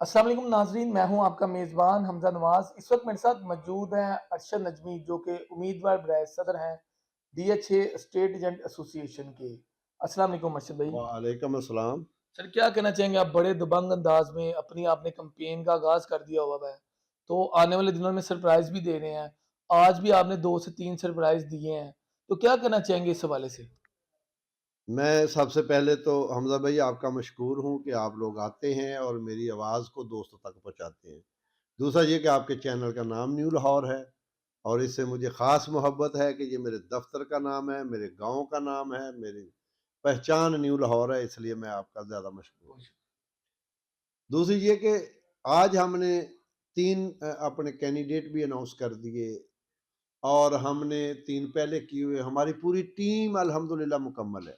अस्सलाम वालेकुम नाजरीन, मैं हूं आपका मेज़बान हमजा नवाज। इस वक्त मेरे साथ मौजूद हैं अरशद नजमी, जो कि उम्मीदवार बराए सदर हैं DHA स्टेट एजेंट एसोसिएशन के। अस्सलाम वालेकुम अरशद भाई। वालेकुम अस्सलाम। सर, क्या कहना चाहेंगे आप? बड़े दबंग अंदाज में अपनी आपने कैंपेन का आगाज कर दिया हुआ है, तो आने वाले दिनों में सरप्राइज भी दे रहे हैं। आज भी आपने 2 से 3 सरप्राइज दिए हैं, तो क्या कहना चाहेंगे इस हवाले से? मैं सबसे पहले तो हमज़ा भाई आपका मशकूर हूँ कि आप लोग आते हैं और मेरी आवाज़ को दोस्तों तक पहुँचाते हैं। दूसरा ये कि आपके चैनल का नाम न्यू लाहौर है और इससे मुझे ख़ास मोहब्बत है कि ये मेरे दफ़्तर का नाम है, मेरे गाँव का नाम है, मेरी पहचान न्यू लाहौर है, इसलिए मैं आपका ज़्यादा मशकूर हूँ। दूसरी ये कि आज हमने 3 अपने कैंडिडेट भी अनाउंस कर दिए और हमने 3 पहले किए हुए, हमारी पूरी टीम अल्हम्दुलिल्लाह मुकम्मल है।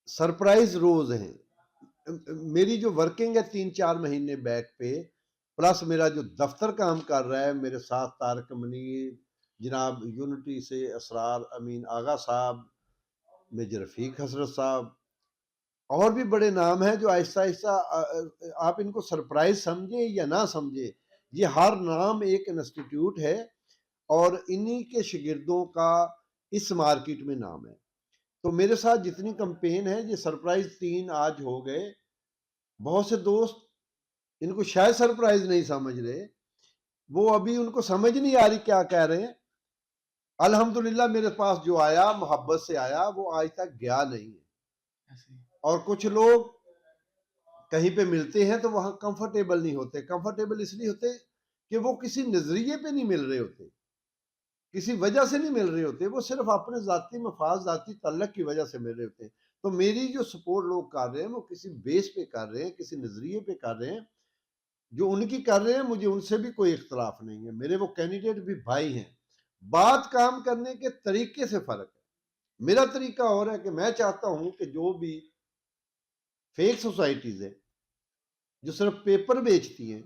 सरप्राइज़ रोज़ हैं। मेरी जो वर्किंग है 3-4 महीने बैक पे, प्लस मेरा जो दफ्तर काम कर रहा है, मेरे साथ तारिक मुनीर, जनाब यूनिटी से असरार अमीन आगा साहब, मेजर रफ़ीक हसरत साहब, और भी बड़े नाम हैं जो आहिस्ता-आहिस्ता आप इनको सरप्राइज़ समझें या ना समझें, ये हर नाम एक इंस्टीट्यूट है और इन्हीं के शागिर्दों का इस मार्केट में नाम है। तो मेरे साथ जितनी कैंपेन है, ये सरप्राइज़ 3 आज हो गए। बहुत से दोस्त इनको शायद सरप्राइज नहीं समझ रहे, वो अभी उनको समझ नहीं आ रही क्या कह रहे हैं। अल्हम्दुलिल्लाह मेरे पास जो आया मोहब्बत से आया, वो आज तक गया नहीं है। ऐसे ही। और कुछ लोग कहीं पे मिलते हैं तो वहां कंफर्टेबल नहीं होते। कंफर्टेबल इसलिए होते कि वो किसी नजरिए पे नहीं मिल रहे होते, किसी वजह से नहीं मिल रहे होते, वो सिर्फ अपने जाती मफाद जाती तल्लक की वजह से मिल रहे होते हैं। तो मेरी जो सपोर्ट लोग कर रहे हैं वो किसी बेस पे कर रहे हैं, किसी नजरिए पे कर रहे हैं। जो उनकी कर रहे हैं मुझे उनसे भी कोई इख्तलाफ नहीं है, मेरे वो कैंडिडेट भी भाई हैं। बात काम करने के तरीके से फर्क है। मेरा तरीका और है कि मैं चाहता हूं कि जो भी फेक सोसाइटीज है, जो सिर्फ पेपर बेचती हैं,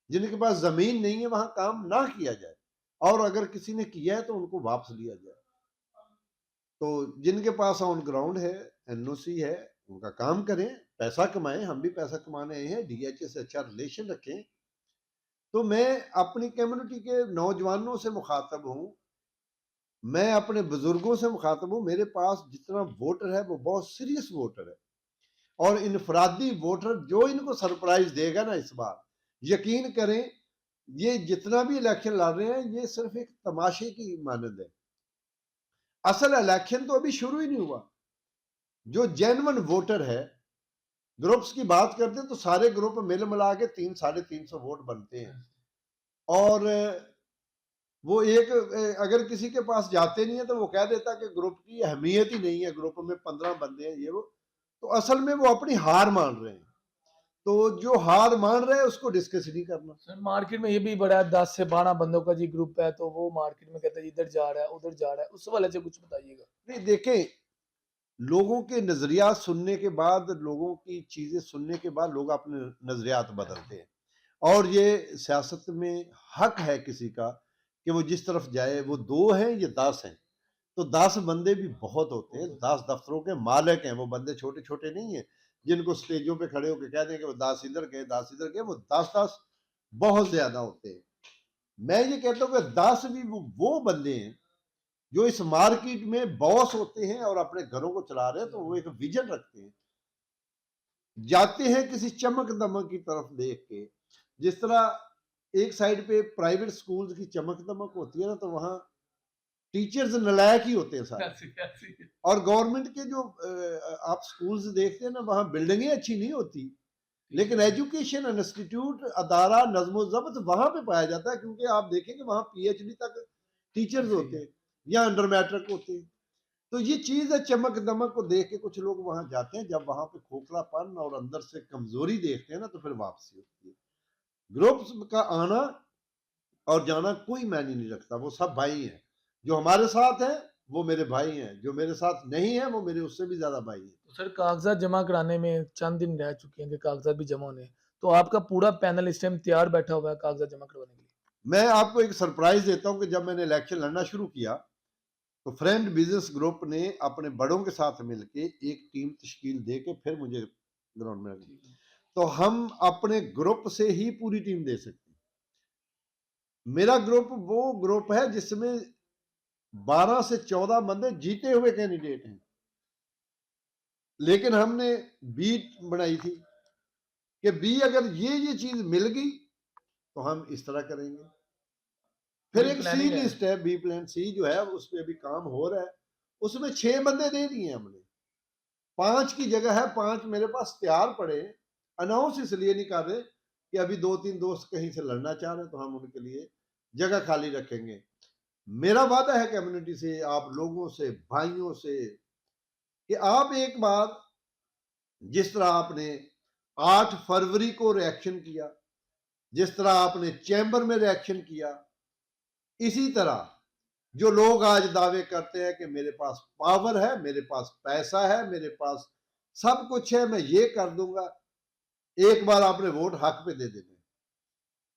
जिनके पास जमीन नहीं है, वहां काम ना किया जाए, और अगर किसी ने किया है तो उनको वापस लिया जाए। तो जिनके पास ऑन ग्राउंड है, एनओसी है, उनका काम करें, पैसा कमाएं। हम भी पैसा कमाने आए हैं, डीएचए से अच्छा रिलेशन रखें। तो मैं अपनी कम्युनिटी के नौजवानों से मुखातब हूँ, मैं अपने बुजुर्गों से मुखातब हूँ। मेरे पास जितना वोटर है वो बहुत सीरियस वोटर है, और इनफरादी वोटर जो इनको सरप्राइज देगा ना इस बार, यकीन करें, ये जितना भी इलेक्शन लड़ रहे हैं ये सिर्फ एक तमाशे की मानद है। असल इलेक्शन तो अभी शुरू ही नहीं हुआ। जो जेन्युइन वोटर है, ग्रुप्स की बात करते हैं तो सारे ग्रुप मिल मिला के 300-350 वोट बनते हैं, और वो एक अगर किसी के पास जाते नहीं है तो वो कह देता कि ग्रुप की अहमियत ही नहीं है, ग्रुप में 15 बंदे हैं, ये वो। तो असल में वो अपनी हार मान रहे हैं। तो जो हार मान रहे हैं उसको डिस्कस नहीं करना। सर, मार्केट में ये भी बड़ा है, 10 से 12 बंदों का जी ग्रुप है, तो वो मार्केट में कहता है जी इधर जा रहा है उधर जा रहा है, उस वाले से कुछ बताइएगा। नहीं, देखें, लोगों के नजरिया सुनने के बाद, लोगों की चीजें सुनने के बाद लोग अपने नजरियात बदलते हैं। और ये सियासत में हक है किसी का कि वो जिस तरफ जाए। वो 2 हैं, ये 10 हैं, तो 10 बंदे भी बहुत होते हैं। 10 दफ्तरों के मालिक हैं, वो बंदे छोटे छोटे नहीं है जिनको स्टेजों पे खड़े होकर कह दें कि वो 10 इधर गए 10 इधर गए। वो 10-10 बहुत ज्यादा होते हैं। मैं ये कहता हूँ कि 10 भी वो बंदे हैं जो इस मार्केट में बॉस होते हैं और अपने घरों को चला रहे हैं। तो वो एक विजन रखते हैं, जाते हैं किसी चमक दमक की तरफ देख के। जिस तरह एक साइड पे प्राइवेट स्कूल्स की चमक दमक होती है ना, तो वहां टीचर्स नलायक ही होते हैं सारे। ऐसे ऐसे। और गवर्नमेंट के जो आप स्कूल्स देखते हैं ना, वहां बिल्डिंगें अच्छी नहीं होती, लेकिन एजुकेशन इंस्टीट्यूट अदारा नज्म जब्त वहां पे पाया जाता है, क्योंकि आप देखेंगे वहां पीएचडी तक टीचर्स ऐसे ही होते है। हैं या अंडर मैट्रिक होते हैं। तो ये चीज है, चमक दमक को देख के कुछ लोग वहां जाते हैं। जब वहां पे खोखलापन और अंदर से कमजोरी देखते हैं ना, तो फिर वापसी होती है। ग्रुप्स का आना और जाना कोई मायने नहीं रखता, वो सब भाई हैं। जो हमारे साथ हैं वो मेरे भाई हैं, जो मेरे साथ नहीं है वो मेरे उससे भी ज्यादा भाई हैं। तो सर, कागजात जमा कराने में चंद दिन रह चुके हैं कि कागजात भी जमा होने हैं। तो आपका पूरा पैनल इस टाइम तैयार बैठा हुआ है कागजात जमा करवाने के लिए? मैं आपको एक सरप्राइज देता हूं कि जब मैंने इलेक्शन लड़ना शुरू किया, तो फ्रेंड बिजनेस ग्रुप ने अपने बड़ों के साथ मिलके एक टीम तश्कील दे के फिर मुझे ग्राउंड में रख दिया। ठीक है। तो हम अपने ग्रुप से ही पूरी टीम दे सकते हैं। मेरा ग्रुप वो ग्रुप है जिसमें 12 से 14 बंदे जीते हुए कैंडिडेट हैं, लेकिन हमने बी बनाई थी कि बी अगर ये चीज मिल गई तो हम इस तरह करेंगे। फिर पूरी एक सी प्लानिंग है। लिस्ट है, बी प्लान सी जो है उस पर अभी काम हो रहा है, उसमें 6 बंदे दे दिए हमने, 5 की जगह है 5 मेरे पास तैयार पड़े। अनाउंस इसलिए नहीं कर रहे कि अभी 2-3 दोस्त कहीं से लड़ना चाह रहे हैं तो हम उनके लिए जगह खाली रखेंगे। मेरा वादा है कम्युनिटी से, आप लोगों से, भाइयों से, कि आप एक बार जिस तरह आपने 8 फरवरी को रिएक्शन किया, जिस तरह आपने चैम्बर में रिएक्शन किया, इसी तरह जो लोग आज दावे करते हैं कि मेरे पास पावर है, मेरे पास पैसा है, मेरे पास सब कुछ है, मैं ये कर दूंगा, एक बार आपने वोट हक पे दे देना।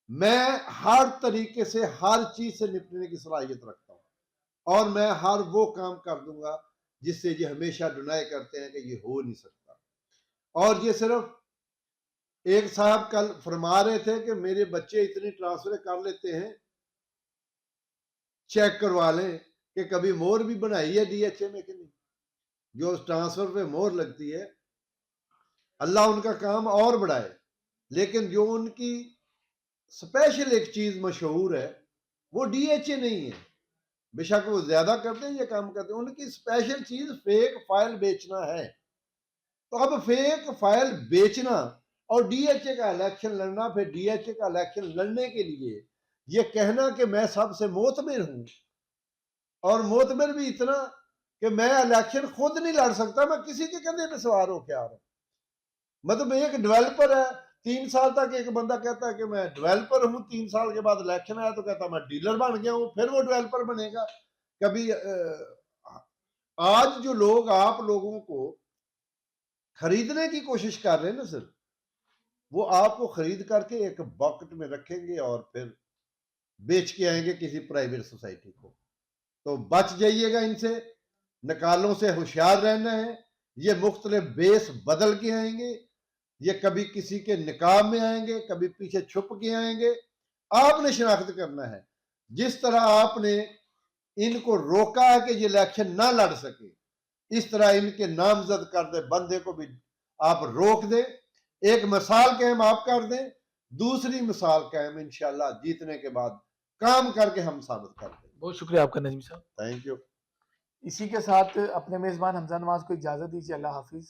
मैं हर तरीके से हर चीज से निपटने की सलाहियत रखता हूं और मैं हर वो काम कर दूंगा जिससे ये हमेशा डिनाई करते हैं कि ये हो नहीं सकता। और ये सिर्फ एक साहब कल फरमा रहे थे कि मेरे बच्चे इतनी ट्रांसफर कर लेते हैं, चेक करवा लें कि कभी मोहर भी बनाई है डीएचए में कि नहीं। जो ट्रांसफर पे मोहर लगती है, अल्लाह उनका काम और बढ़ाए, लेकिन जो उनकी स्पेशल एक चीज मशहूर है वो डीएचए नहीं है। बेशक वो ज्यादा करते हैं, ये काम करते हैं, उनकी स्पेशल चीज फेक फाइल बेचना है। तो अब फेक फाइल बेचना और डीएचए का इलेक्शन लड़ना, फिर डीएचए का इलेक्शन लड़ने के लिए ये कहना कि मैं सबसे मोतमिर हूं, और मोतमिर भी इतना कि मैं इलेक्शन खुद नहीं लड़ सकता, मैं किसी के कंधे पे सवार होके आ रहा हूं। मतलब एक डेवलपर है, 3 साल तक एक बंदा कहता है कि मैं डेवलपर हूं, 3 साल के बाद इलेक्शन आया तो कहता मैं डीलर बन गया हूं, फिर वो डेवलपर बनेगा। कभी आज जो लोग आप लोगों को खरीदने की कोशिश कर रहे हैं ना सर, वो आपको खरीद करके एक बकेट में रखेंगे और फिर बेच के आएंगे किसी प्राइवेट सोसाइटी को। तो बच जाइएगा इनसे, नकालों से होशियार रहना है। ये मुख्तलिफ बेस बदल के आएंगे, ये कभी किसी के निकाह में आएंगे, कभी पीछे छुप के आएंगे। आपने शिनाख्त करना है। जिस तरह आपने इनको रोका है कि ये इलेक्शन ना लड़ सके, इस तरह इनके नामजद कर दे बंदे को भी आप रोक दें, एक मिसाल कायम आप कर दें, दूसरी मिसाल कायम इंशाल्लाह जीतने के बाद काम करके हम साबित कर दें। बहुत शुक्रिया आपका नजमी साहब। Thank you. इसी के साथ अपने मेज़बान हमजा नवाज को इजाज़त दीजिए। अल्लाह हाफिज़।